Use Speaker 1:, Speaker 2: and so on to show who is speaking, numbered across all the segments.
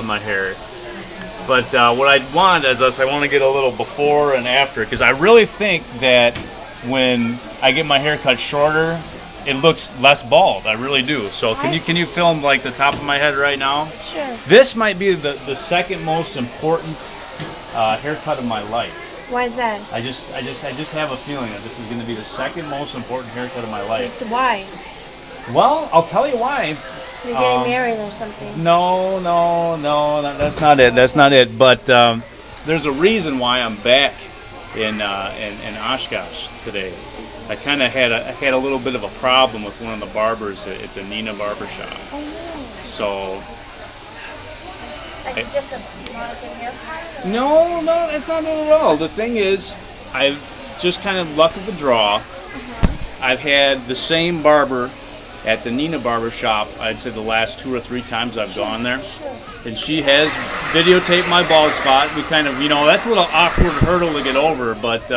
Speaker 1: of my hair. But what I want is I want to get a little before and after, because I really think that when I get my hair cut shorter, it looks less bald. I really do. So can you film like the top of my head right now?
Speaker 2: Sure.
Speaker 1: This might be the second most important haircut of my life.
Speaker 2: Why is that?
Speaker 1: I just have a feeling that this is going to be the second most important haircut of my life.
Speaker 2: Why?
Speaker 1: Well, I'll tell you why.
Speaker 2: You're getting married or something.
Speaker 1: No, that's not it. That's not it. But there's a reason why I'm back in Oshkosh today. I kind of had a little bit of a problem with one of the barbers at the Nina barber shop.
Speaker 2: Oh, no.
Speaker 1: So.
Speaker 2: Like just a monochrome haircut?
Speaker 1: No, that's not it at all. The thing is, I've just kind of luck of the draw. I've had the same barber at the Nina barber shop, I'd say the last 2 or 3 times I've gone there. And she has videotaped my bald spot. We kind of, that's a little awkward hurdle to get over, but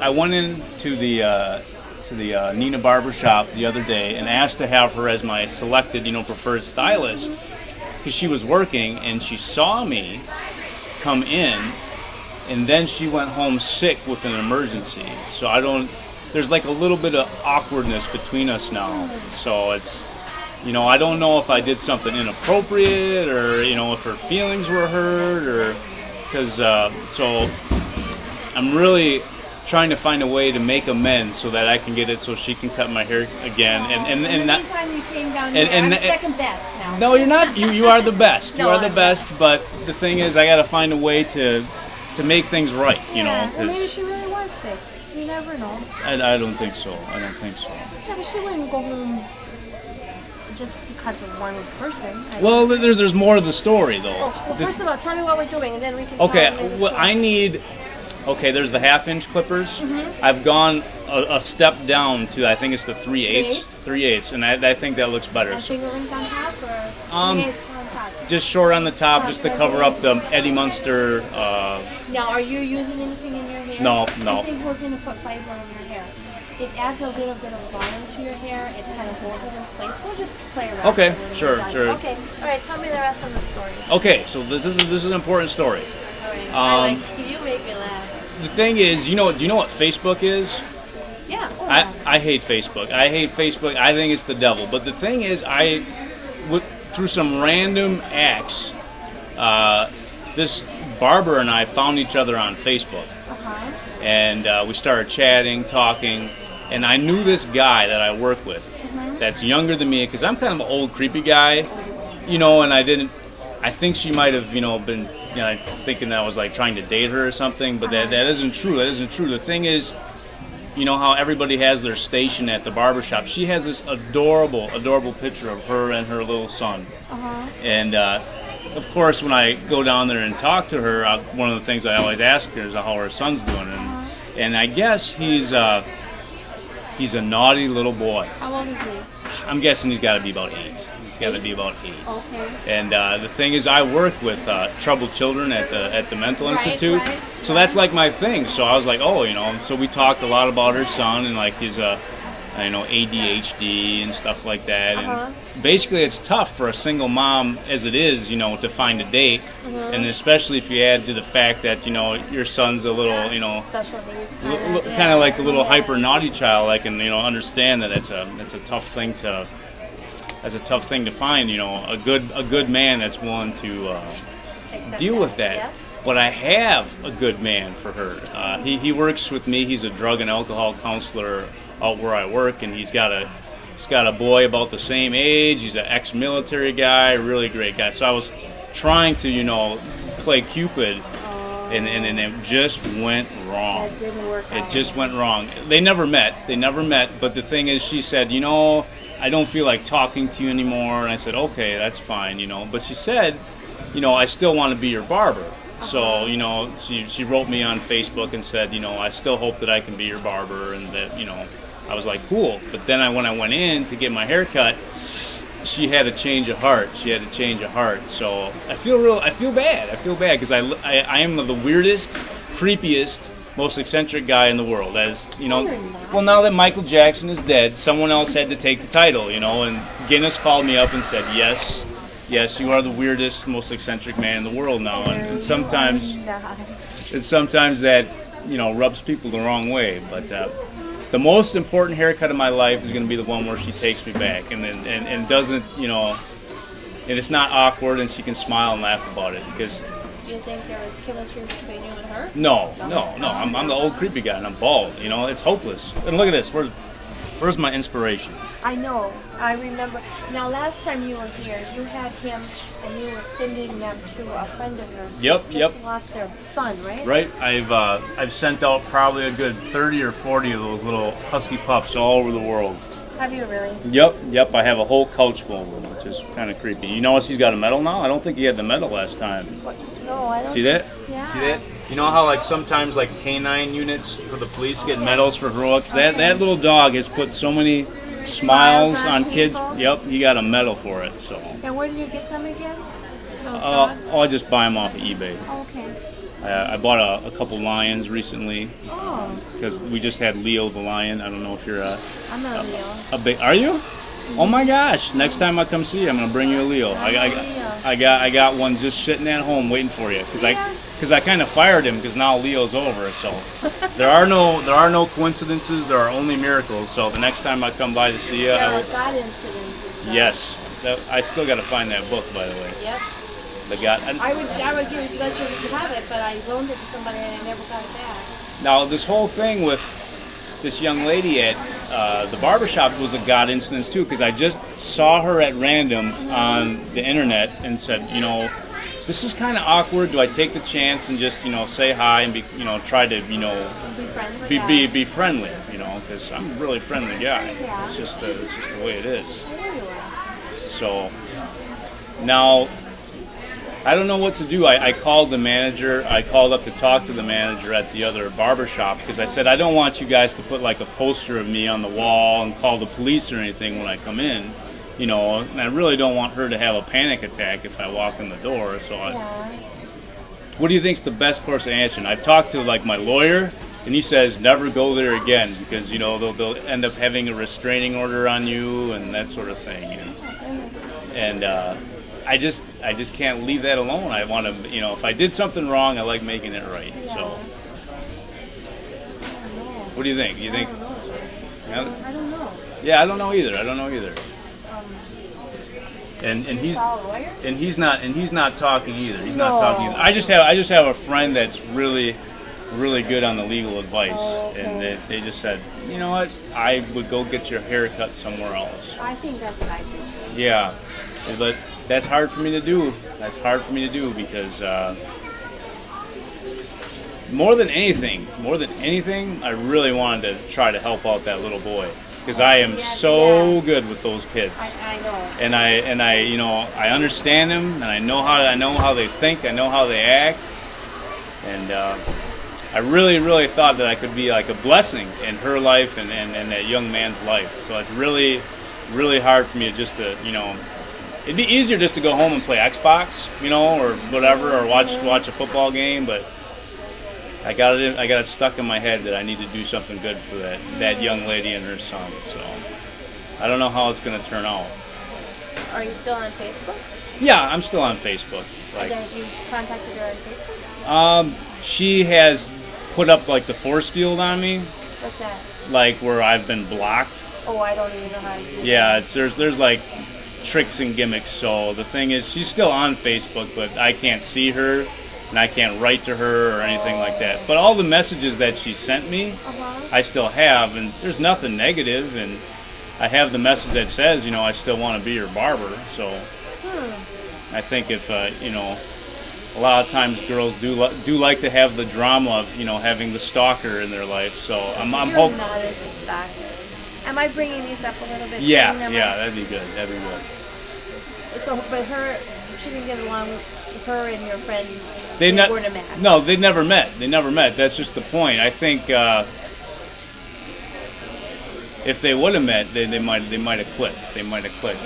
Speaker 1: I went into the Nina barber shop the other day and asked to have her as my selected, preferred stylist, because she was working and she saw me come in, and then she went home sick with an emergency. So there's like a little bit of awkwardness between us now. So it's, I don't know if I did something inappropriate or, if her feelings were hurt or, because, so I'm really trying to find a way to make amends so that I can get it so she can cut my hair again. And that.
Speaker 2: Anytime you came down here, I'm second best now.
Speaker 1: No, you're not. You are the best. You are the best. But the thing is, I got to find a way to make things right.
Speaker 2: Well, maybe she really was sick. You never know.
Speaker 1: I don't think so.
Speaker 2: Yeah, but she wouldn't go home just because of one person.
Speaker 1: Well, there's more to the story, though.
Speaker 2: Well, first of all, tell me what we're doing, and then we can.
Speaker 1: Okay. Well, I need. Okay, there's the 1/2-inch clippers. I've gone a step down to, I think it's the 3/8. 3/8, and I think that looks better.
Speaker 2: Finger length on top, or 3/8 on top?
Speaker 1: Just short on the top, just to cover up the Eddie Munster.
Speaker 2: Now, are you using anything in your hair?
Speaker 1: No.
Speaker 2: I think we're going to put fiber in your hair. It adds a little bit of volume to your hair. It kind of holds it in place. We'll just play around.
Speaker 1: Okay, sure.
Speaker 2: Okay, all right. Tell me the rest of the story.
Speaker 1: Okay, so this is an important story.
Speaker 2: All right. You make me laugh.
Speaker 1: The thing is, do you know what Facebook is?
Speaker 2: Yeah.
Speaker 1: I hate Facebook. I think it's the devil. But the thing is, through some random acts, this barber and I found each other on Facebook. And we started chatting, talking, and I knew this guy that I work with that's younger than me, because I'm kind of an old, creepy guy, and I think she might have, been, thinking that I was like trying to date her or something, but that isn't true. That isn't true. The thing is, how everybody has their station at the barbershop. She has this adorable picture of her and her little son. And of course, when I go down there and talk to her, one of the things I always ask her is how her son's doing. And I guess he's a naughty little boy.
Speaker 2: How old is he?
Speaker 1: I'm guessing he's got to be about 8. He's got to be about 8.
Speaker 2: Okay.
Speaker 1: And the thing is, I work with troubled children at the mental institute, so that's like my thing. So I was like, so we talked a lot about her son and like his, ADHD and stuff like that. And basically, it's tough for a single mom as it is, to find a date, and especially if you add to the fact that your son's a little,
Speaker 2: special needs,
Speaker 1: kind of like a little hyper naughty child. I can understand that it's a tough thing to. That's a tough thing to find, a good man that's willing to deal with that. Yeah. But I have a good man for her. He works with me. He's a drug and alcohol counselor out where I work, and he's got a boy about the same age. He's an ex-military guy, really great guy. So I was trying to, play Cupid, and it just went wrong.
Speaker 2: That didn't work out.
Speaker 1: It just went wrong. They never met. But the thing is, she said, I don't feel like talking to you anymore. And I said, okay, that's fine, But she said, I still want to be your barber. So, she wrote me on Facebook and said, I still hope that I can be your barber, and that, I was like, cool. But then when I went in to get my hair cut, she had a change of heart. So I feel bad. I feel bad because I am the weirdest, creepiest most eccentric guy in the world. As you know,
Speaker 2: No, you're not.
Speaker 1: well, now that Michael Jackson is dead, someone else had to take the title. You know, and Guinness called me up and said, yes, you are the weirdest, most eccentric man in the world now. And sometimes, that rubs people the wrong way. But the most important haircut of my life is going to be the one where she takes me back and doesn't, and it's not awkward, and she can smile and laugh about it. Because
Speaker 2: Do you think there is chemistry between you and her?
Speaker 1: no, I'm the old creepy guy, and I'm bald. It's hopeless. And look at this. Where's my inspiration?
Speaker 2: I know. I remember. Now, last time you were here, you had him, and you were sending them to a friend of yours.
Speaker 1: Yep,
Speaker 2: who just lost their son, right?
Speaker 1: Right. I've sent out probably a good 30 or 40 of those little husky pups all over the world.
Speaker 2: Have you really?
Speaker 1: Yep. I have a whole couch full of them, which is kind of creepy. You notice he's got a medal now? I don't think he had the medal last time.
Speaker 2: What? No, I don't.
Speaker 1: See that?
Speaker 2: Yeah.
Speaker 1: See that? You know how sometimes canine units for the police get medals for heroics? That little dog has put so many smiles on kids.
Speaker 2: people?
Speaker 1: Yep, he got a medal for it. So.
Speaker 2: And where did you get them again? Those dogs?
Speaker 1: I just buy them off of eBay.
Speaker 2: Okay.
Speaker 1: I bought a couple lions recently
Speaker 2: Oh,
Speaker 1: because we just had Leo the lion. I don't know if you're
Speaker 2: I'm not Leo.
Speaker 1: a big. Are you? Oh my gosh! Next time I come see you, I'm gonna bring you a Leo. I got one just sitting at home waiting for you because I kind of fired him because now Leo's over. So there are no coincidences. There are only miracles. So the next time I come by to see you,
Speaker 2: There
Speaker 1: I
Speaker 2: are
Speaker 1: will.
Speaker 2: God incidences. though.
Speaker 1: Yes, I still got to find that book, by the way.
Speaker 2: Yep.
Speaker 1: The God.
Speaker 2: I would let you have it, but I loaned it to somebody and I never got it back.
Speaker 1: Now this whole thing with this young lady at the barbershop was a God incident too, because I just saw her at random on the internet and said, this is kind of awkward. Do I take the chance and just say hi and be try to
Speaker 2: Be friends with
Speaker 1: be friendly, because I'm a really friendly guy.
Speaker 2: Yeah.
Speaker 1: It's just the way it is.
Speaker 2: Anyway.
Speaker 1: So now I don't know what to do. I called the manager. I called up to talk to the manager at the other barber shop because I said, I don't want you guys to put a poster of me on the wall and call the police or anything when I come in, and I really don't want her to have a panic attack if I walk in the door. So what do you think's the best course of action? I've talked to my lawyer, and he says never go there again because they'll end up having a restraining order on you and that sort of thing. And I just can't leave that alone. I want to, if I did something wrong, I like making it right.
Speaker 2: Yeah.
Speaker 1: So, what do you think? You think?
Speaker 2: I don't know.
Speaker 1: Yeah, I don't know either. And he's
Speaker 2: Saw a lawyer?
Speaker 1: and he's not talking either. He's
Speaker 2: No.
Speaker 1: not talking either. I just have a friend that's really good on the legal advice,
Speaker 2: Oh, okay.
Speaker 1: and they just said, you know what? I would go get your hair cut somewhere else.
Speaker 2: I think that's what I do.
Speaker 1: Yeah, but that's hard for me to do. Because more than anything, I really wanted to try to help out that little boy because I am so good with those kids.
Speaker 2: I know.
Speaker 1: And I understand them, and I know how they think, I know how they act, and I really thought that I could be a blessing in her life and that young man's life. So it's really hard for me to it'd be easier just to go home and play Xbox, or whatever, or watch a football game, but I got it stuck in my head that I need to do something good for that young lady and her son. So I don't know how it's going to turn out.
Speaker 2: Are you still on Facebook?
Speaker 1: Yeah, I'm still on Facebook.
Speaker 2: And then you contacted her on Facebook?
Speaker 1: She has put up the force field on me,
Speaker 2: What's that?
Speaker 1: where I've been blocked.
Speaker 2: Oh, I don't even know how to do that.
Speaker 1: Yeah, there's tricks and gimmicks. So the thing is, she's still on Facebook, but I can't see her, and I can't write to her or anything like that. But all the messages that she sent me, I still have, and there's nothing negative, and I have the message that says, I still want to be your barber. So I think if a lot of times girls do like to have the drama of having the stalker in their life. So I'm
Speaker 2: You're
Speaker 1: hoping.
Speaker 2: not a stalker. Am I bringing these up a little bit?
Speaker 1: Yeah,
Speaker 2: Bringing them up?
Speaker 1: that'd be good.
Speaker 2: So, but she didn't get along with her and your friend.
Speaker 1: They
Speaker 2: weren't a match.
Speaker 1: No, they never met. That's just the point. I think if they would have met, they might have clicked.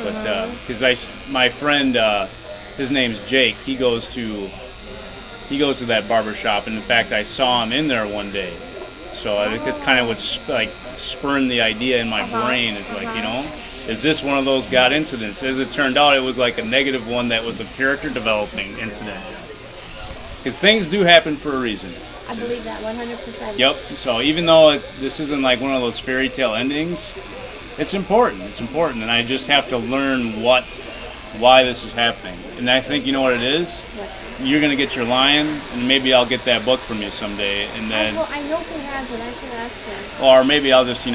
Speaker 1: But because my friend, his name's Jake. He goes to he goes to that barber shop, and in fact, I saw him in there one day. So I think that's kind of what spurned the idea in my brain. Is like, is this one of those God incidents? As it turned out, it was like a negative one that was a character developing incident. Because things do happen for a reason.
Speaker 2: I believe that 100%.
Speaker 1: Yep. So even though this isn't like one of those fairy tale endings, it's important. It's important, and I just have to learn why this is happening. And I think you know what it is.
Speaker 2: What?
Speaker 1: You're gonna get your lion, and maybe I'll get that book from you someday, and then.
Speaker 2: Well, I know who has it. I should ask him.
Speaker 1: Or maybe I'll just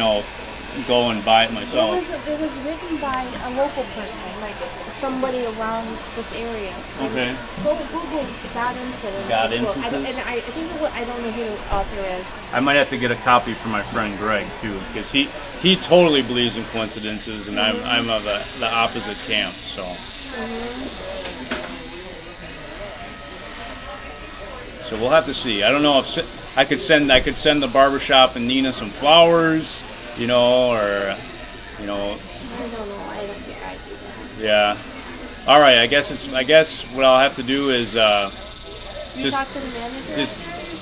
Speaker 1: go and buy it myself.
Speaker 2: It was written by a local person, like somebody around this area.
Speaker 1: Okay.
Speaker 2: Go Google God Incidents.
Speaker 1: God Instances?
Speaker 2: I think I don't know who the author is.
Speaker 1: I might have to get a copy for my friend Greg too, because he totally believes in coincidences, and I'm of the opposite camp. So. So we'll have to see. I don't know if I could send the barbershop and Nina some flowers. Or,
Speaker 2: I don't know. I don't think I do that.
Speaker 1: Yeah. All right. I guess what I'll have to do is
Speaker 2: You talk to the manager.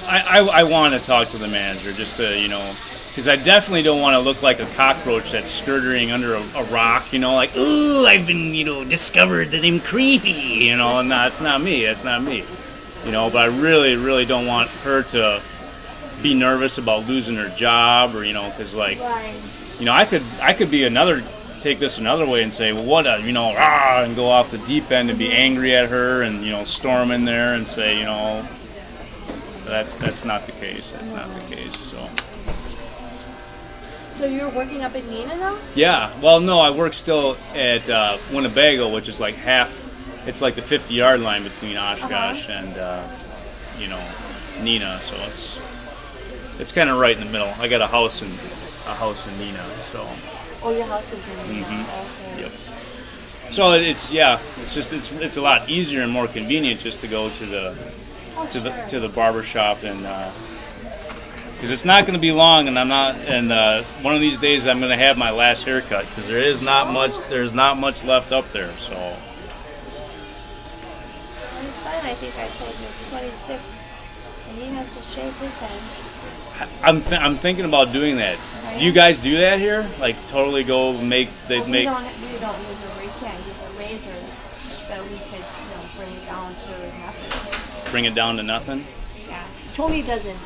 Speaker 1: I want to talk to the manager just to because I definitely don't want to look like a cockroach that's skirting under a rock. Like, ooh, I've been discovered that I'm creepy. And it's not me. It's not me. But I really, really don't want her to be nervous about losing her job, or because like,
Speaker 2: Right.
Speaker 1: I could be take this another way and say, well, what and go off the deep end and be angry at her and storm in there and say, that's not the case. That's not the case.
Speaker 2: So you're working up in Nina now?
Speaker 1: Yeah. Well, no, I work still at Winnebago, which is like half. It's like the 50-yard line between Oshkosh and Nina, so it's kind of right in the middle. I got a house in Nina, so.
Speaker 2: Oh, your house is in Nina. Okay.
Speaker 1: Yep. So it's a lot easier and more convenient just to go to the barber shop, and because it's not going to be long, and I'm not, and one of these days I'm going to have my last haircut because there's not much left up there, so.
Speaker 2: My son, I think I told you, is 26, and he has to shave his head.
Speaker 1: I'm thinking about doing that.
Speaker 2: Right.
Speaker 1: Do you guys do that here? Like totally go make
Speaker 2: We don't use we can't use a razor that we could bring it down to nothing.
Speaker 1: Bring it down to nothing?
Speaker 2: Yeah. Tony doesn't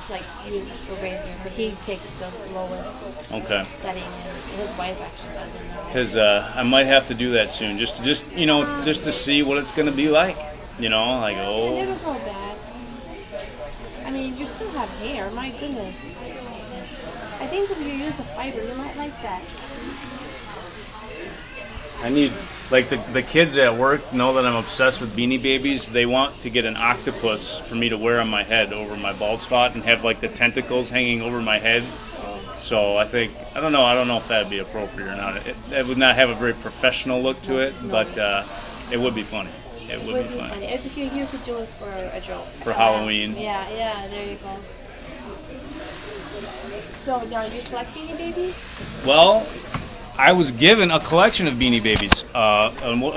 Speaker 2: use a razor, but he takes the lowest setting, and his wife actually doesn't.
Speaker 1: Because I might have to do that soon, just to see what it's gonna be like.
Speaker 2: It never go bad. I mean, you still have hair. My goodness. I think if you use a fiber, you might like that.
Speaker 1: I need, like, the kids at work know that I'm obsessed with Beanie Babies. They want to get an octopus for me to wear on my head over my bald spot and have like the tentacles hanging over my head. So I don't know if that'd be appropriate or not. It would not have a very professional look to it, but it would be funny. It would be funny.
Speaker 2: If you could do it for a joke.
Speaker 1: For Halloween.
Speaker 2: Yeah, there you go. So now you collect Beanie Babies?
Speaker 1: Well, I was given a collection of Beanie Babies. A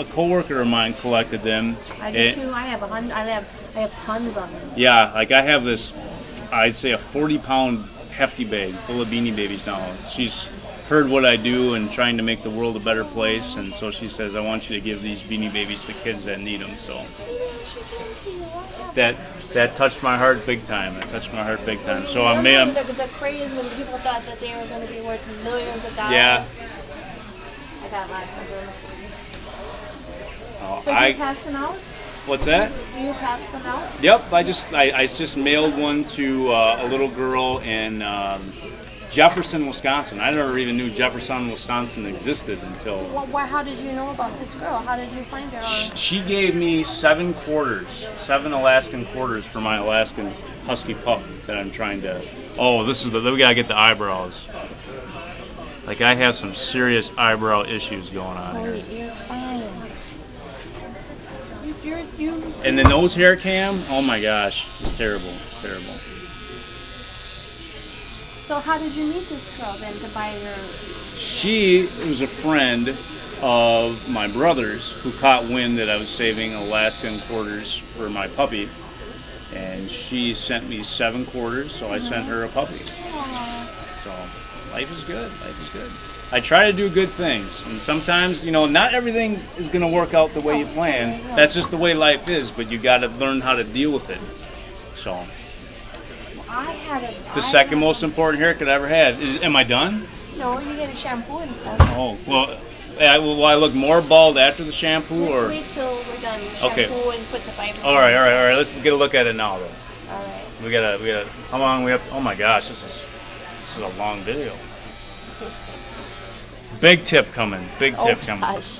Speaker 1: coworker of mine collected them.
Speaker 2: I do too. I have tons of them.
Speaker 1: Yeah, like I have this, I'd say a 40-pound hefty bag full of Beanie Babies now. She's heard what I do and trying to make the world a better place, and so she says, I want you to give these Beanie Babies to kids that need them. So that touched my heart big time. So I may
Speaker 2: the craze when people thought that they were going to be worth millions of dollars.
Speaker 1: Yeah.
Speaker 2: I got lots of them.
Speaker 1: Oh,
Speaker 2: So you pass them out?
Speaker 1: What's that?
Speaker 2: You pass them out?
Speaker 1: Yep, I just mailed one to a little girl in Jefferson, Wisconsin. I never even knew Jefferson, Wisconsin existed until.
Speaker 2: Well, how did you know about this girl? How did you find her?
Speaker 1: She gave me 7 Alaskan quarters for my Alaskan Husky pup that I'm trying to. Oh, we gotta get the eyebrows. Like I have some serious eyebrow issues going on here.
Speaker 2: You're fine.
Speaker 1: And the nose hair cam, oh my gosh, it's terrible.
Speaker 2: So how did you meet this girl then to buy her?
Speaker 1: She was a friend of my brother's who caught wind that I was saving Alaskan quarters for my puppy. and she sent me 7 quarters, so I sent her a puppy.
Speaker 2: Aw.
Speaker 1: So life is good. Life is good. I try to do good things, and sometimes, not everything is going to work out the way you plan. That's just the way life is, but you got to learn how to deal with it. So the second most important haircut I ever had is. Am I done?
Speaker 2: No, you get a shampoo and stuff.
Speaker 1: Oh well. Will I look more bald after the shampoo, or?
Speaker 2: Wait till we're done. Shampoo and put the fiber.
Speaker 1: All right. Let's get a look at it now, though.
Speaker 2: All right.
Speaker 1: We gotta. How long we have? Oh my gosh, this is a long video. Big tip coming. Big tip coming.
Speaker 2: Gosh.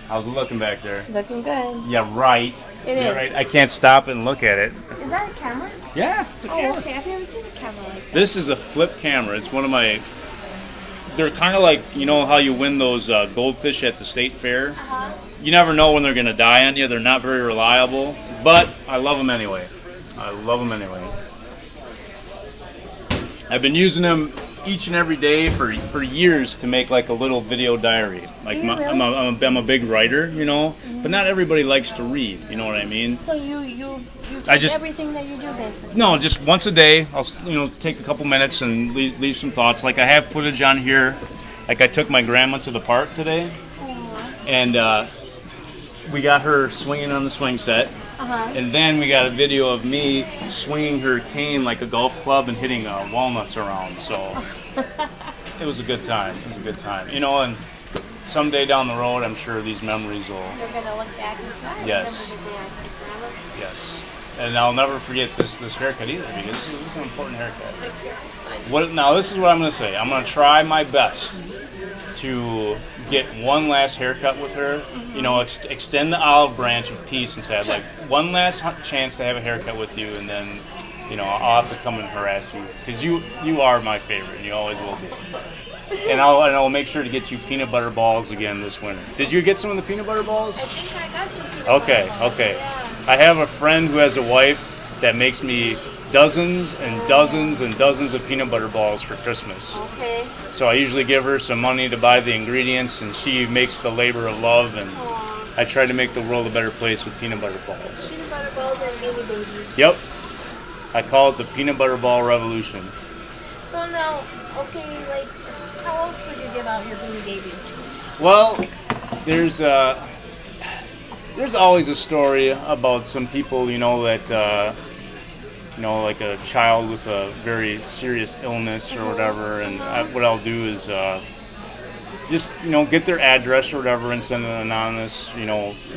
Speaker 1: How's it looking back there?
Speaker 2: Looking good.
Speaker 1: Yeah, right.
Speaker 2: It is.
Speaker 1: Right. I can't stop and look at it.
Speaker 2: Is that a camera?
Speaker 1: Yeah, it's a camera.
Speaker 2: Oh, okay. I've never seen a camera like that.
Speaker 1: This is a flip camera. It's one of my. They're kind of like, how you win those goldfish at the state fair.
Speaker 2: Uh-huh.
Speaker 1: You never know when they're gonna die on you. They're not very reliable, but I love them anyway. I've been using them each and every day for years to make like a little video diary. Like I'm a big writer, but not everybody likes to read. You know what I mean?
Speaker 2: So you take everything that you do basically.
Speaker 1: No, just once a day. I'll take a couple minutes and leave some thoughts. Like I have footage on here. Like I took my grandma to the park today, and we got her swinging on the swing set. And then we got a video of me swinging her cane like a golf club and hitting walnuts around. So it was a good time. And someday down the road, I'm sure these memories will.
Speaker 2: You're gonna look back and say,
Speaker 1: Yes. Yes. And I'll never forget this haircut either, because this is an important haircut. Now this is what I'm gonna say. I'm gonna try my best to get one last haircut with her, extend the olive branch of peace and say, I'd like one last chance to have a haircut with you, and then, I'll have to come and harass you, because you are my favorite, and you always will be. And I'll make sure to get you peanut butter balls again this winter. Did you get some of the peanut butter balls?
Speaker 2: I think I got some peanut butter balls.
Speaker 1: Okay.
Speaker 2: Yeah.
Speaker 1: I have a friend who has a wife that makes me dozens and dozens and dozens of peanut butter balls for Christmas.
Speaker 2: Okay.
Speaker 1: So I usually give her some money to buy the ingredients, and she makes the labor of love, and I try to make the world a better place with peanut butter balls.
Speaker 2: Peanut butter balls and baby babies.
Speaker 1: Yep. I call it the peanut butter ball revolution.
Speaker 2: So now, how else would you give out your baby babies?
Speaker 1: Well, there's always a story about some people, that like a child with a very serious illness or whatever, and what I'll do is just get their address or whatever and send an anonymous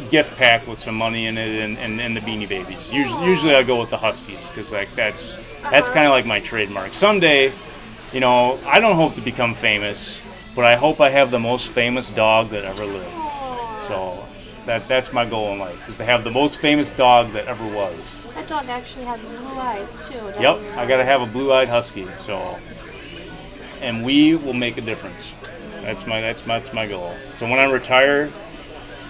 Speaker 1: gift pack with some money in it, and the Beanie Babies. Usually I go with the Huskies, because that's kind of like my trademark. Someday, I don't hope to become famous, but I hope I have the most famous dog that ever lived. So that's my goal in life, is to have the most famous dog that ever was.
Speaker 2: That dog actually has blue eyes too.
Speaker 1: Yep, I gotta have a blue-eyed husky. So, and we will make a difference. That's my goal. So when I retire,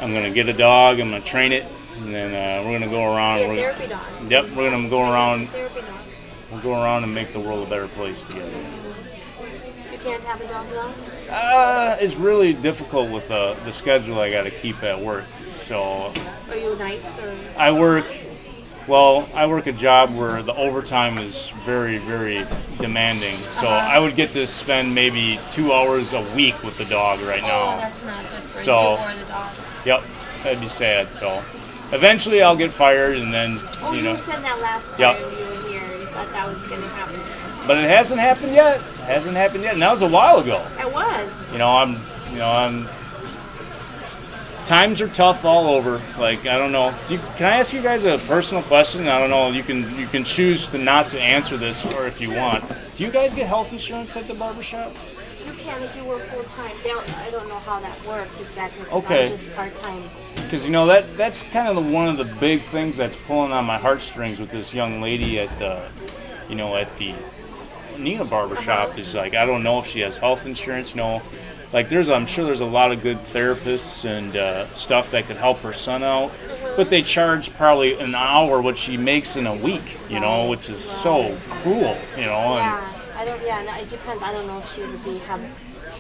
Speaker 1: I'm gonna get a dog. I'm gonna train it, and then we're gonna go around.
Speaker 2: Be a therapy dog.
Speaker 1: Yep, we're gonna go around.
Speaker 2: Therapy dog.
Speaker 1: We'll go around and make the world a better place together.
Speaker 2: You can't have a dog now?
Speaker 1: It's really difficult with the schedule I gotta keep at work. So.
Speaker 2: Are you nights or?
Speaker 1: I work a job where the overtime is very, very demanding. So I would get to spend maybe 2 hours a week with the dog right now.
Speaker 2: Oh, that's not good for
Speaker 1: So,
Speaker 2: you or the dog.
Speaker 1: Yep, that'd be sad. So eventually I'll get fired, and then,
Speaker 2: you said that last time
Speaker 1: Yep.
Speaker 2: you were here. You thought that was going to happen.
Speaker 1: But it hasn't happened yet. And that was a while ago.
Speaker 2: It was.
Speaker 1: Times are tough all over. Like, I don't know. Can I ask you guys a personal question? I don't know. You can choose not to answer this, or if you want. Do you guys get health insurance at the barbershop?
Speaker 2: You can if you work full time. I don't know how that works exactly.
Speaker 1: Okay.
Speaker 2: I'm just part time.
Speaker 1: Because that's kind of one of the big things that's pulling on my heartstrings with this young lady at the Nina barbershop. Is like, I don't know if she has health insurance. Like I'm sure there's a lot of good therapists and stuff that could help her son out, but they charge probably an hour what she makes in a week, which is so cruel, And
Speaker 2: Yeah, it depends. I don't know if she would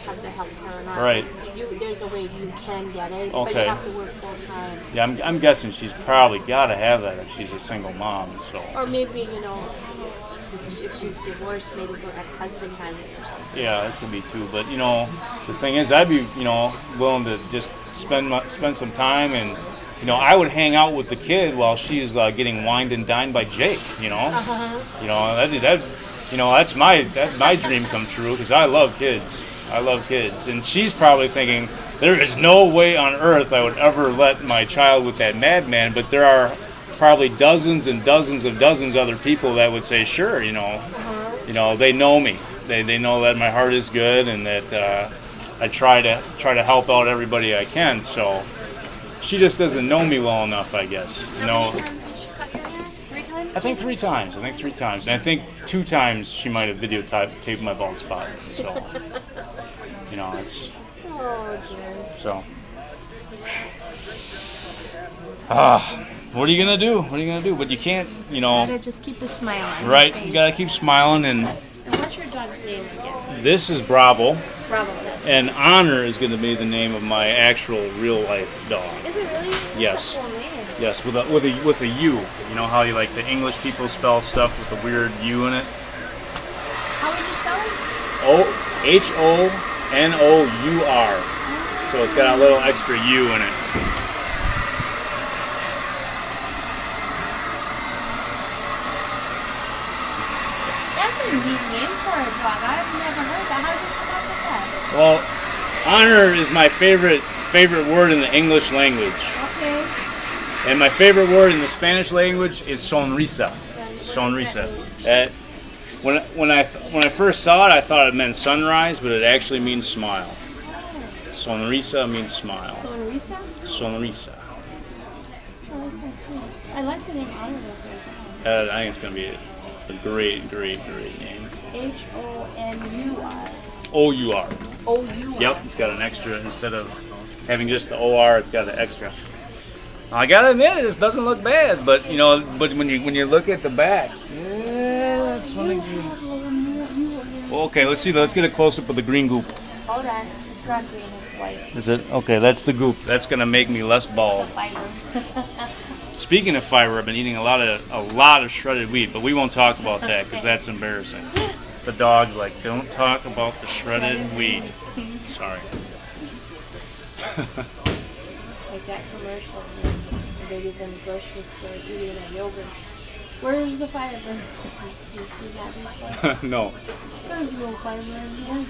Speaker 2: have the health care or not.
Speaker 1: Right.
Speaker 2: There's a way you can get it, but
Speaker 1: Okay.
Speaker 2: you have to work full time.
Speaker 1: Yeah, I'm guessing she's probably got to have that if she's a single mom. So.
Speaker 2: Or maybe, if she's divorced, maybe her ex-husband has it or something.
Speaker 1: Yeah, it could be too. But the thing is, I'd be willing to just spend some time, and I would hang out with the kid while she's getting wined and dined by Jake. That's my dream come true because I love kids. And she's probably thinking there is no way on earth I would ever let my child with that madman. But there are probably dozens and dozens of other people that would say sure. They know me. They know that my heart is good and that I try to help out everybody I can. So she just doesn't know me well enough, I guess, to know.
Speaker 2: How many times did she cut your hair? 3 times?
Speaker 1: I think 3 times. And I think 2 times she might have videotaped my bald spot. So, it's
Speaker 2: Oh, dear.
Speaker 1: so. What are you gonna do? But you can't,
Speaker 2: You gotta just keep a smile on
Speaker 1: right?
Speaker 2: your
Speaker 1: You
Speaker 2: face.
Speaker 1: gotta keep smiling. And
Speaker 2: And what's your dog's name again?
Speaker 1: this is Bravo,
Speaker 2: Bravo, that's
Speaker 1: and Honor is gonna be the name of my actual real life dog.
Speaker 2: Is it really? That's
Speaker 1: Yes.
Speaker 2: a cool name.
Speaker 1: Yes, with a U. You know how you like the English people spell stuff with a weird U in it?
Speaker 2: How would you spell it?
Speaker 1: Honor. So it's got a little extra U in it.
Speaker 2: That's a neat name for a dog. I've never heard that. How did you come up with that?
Speaker 1: Well, honor is my favorite word in the English language.
Speaker 2: Okay.
Speaker 1: And my favorite word in the Spanish language is sonrisa. Sonrisa. When I first saw it, I thought it meant sunrise, but it actually means smile. Sonrisa means smile.
Speaker 2: Sonrisa?
Speaker 1: Sonrisa.
Speaker 2: I like that too. I like the name Honor.
Speaker 1: I think it's going to be a great name.
Speaker 2: Honur.
Speaker 1: O-U-R.
Speaker 2: O-U-R.
Speaker 1: Yep, it's got an extra. Instead of having just the O-R, it's got an extra. I gotta admit, this doesn't look bad, but when you look at the back, yeah, that's funny. Well, okay, let's see. Let's get a close up of the green goop.
Speaker 2: Hold on. It's not green, it's white.
Speaker 1: Is it? Okay, that's the goop. That's gonna make me less bald.
Speaker 2: It's a fiber.
Speaker 1: Speaking of fiber, I've been eating a lot of shredded wheat, but we won't talk about that because that's embarrassing. The dog's like, don't talk about the shredded wheat. Sorry.
Speaker 2: Like that commercial, the baby's in the grocery store eating a yogurt. Where's the fiber? You see that before?
Speaker 1: No.
Speaker 2: There's no fiber in here.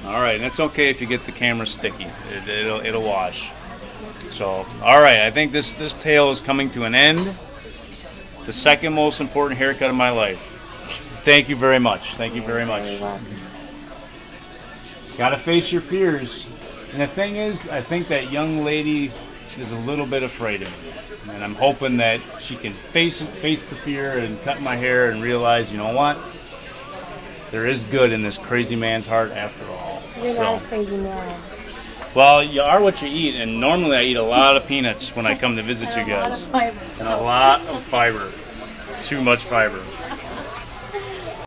Speaker 1: All right, and it's okay if you get the camera sticky. It'll wash. So, all right, I think this tale is coming to an end. The second most important haircut of my life. Thank you very much. Thank you very much.
Speaker 2: You're welcome.
Speaker 1: Gotta face your fears. And the thing is, I think that young lady is a little bit afraid of me. And I'm hoping that she can face the fear and cut my hair and realize, you know what? There is good in this crazy man's heart after all.
Speaker 2: You're not a crazy man.
Speaker 1: Well, you are what you eat, and normally I eat a lot of peanuts when I come to visit you
Speaker 2: And a lot of
Speaker 1: guys.
Speaker 2: fiber.
Speaker 1: And a lot of fiber. Too much fiber.